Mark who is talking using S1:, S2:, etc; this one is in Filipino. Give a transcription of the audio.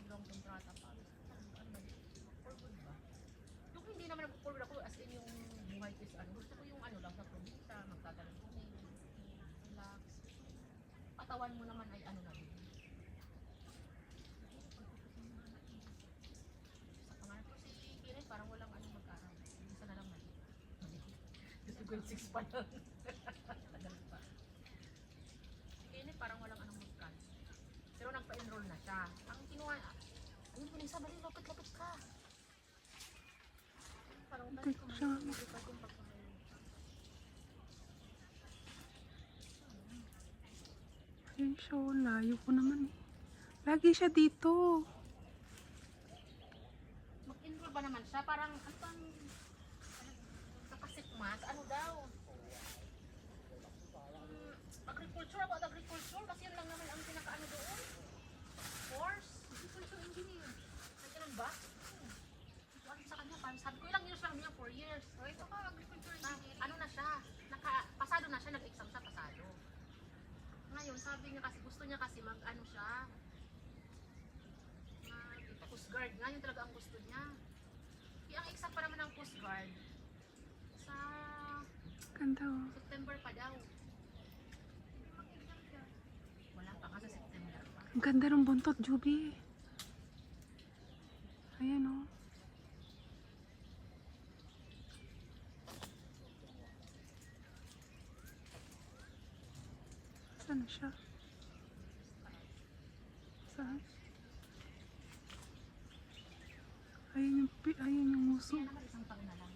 S1: magawang kontrata pa. Ano ba? For good ba? Yung hindi naman nag-forward ako, as in yung buhay ko is ano, gusto ko yung ano lang sa probinsya, magtatalang kami, relax. Katawan mo naman ay ano na din. Sa pangarap ko si Kirin, parang walang ano mag-aral. Isa na lang mali. Gusto ko yung 6 pa lang. Tagal pa. Si Kirin parang walang anong mag-aral. Pero nagpa-enroll na siya. Ang kinuha, ayun ko sa mali, lapit-lapit ka. Parang dahil ko mag-ipad yung pagkakaroon.
S2: Ayun siya, layo ko naman eh. Lagi siya dito.
S1: Mag-enroll ba naman siya? Parang, ano bang, kakasikmas? Ano daw? Agriculture, about agriculture? Kasi yun lang naman ang pinakaano doon. Course? Agriculture engineer. Ay, ganun ba? Ito ano sa kanya, parang sabi ko, ilang years lang niya? 4 years. O, ito ka, agriculture engineer. Ano na siya? Pasado na siya, nag-exam siya, pasado. Ngayon, sabi niya kasi, gusto niya kasi mag-ano siya, Coast Guard. Ngayon talaga ang gusto niya. Kaya ang exam pa naman ng Coast Guard, sa
S2: Ganda oh.
S1: September pa daw. Mag-exam siya. Wala pa nga sa September pa.
S2: Ang ganda ng buntot, Juby. Ayan oh. Saan na siya? Saan? Ayun yung uso.
S1: Kaya naman isang taon na lang.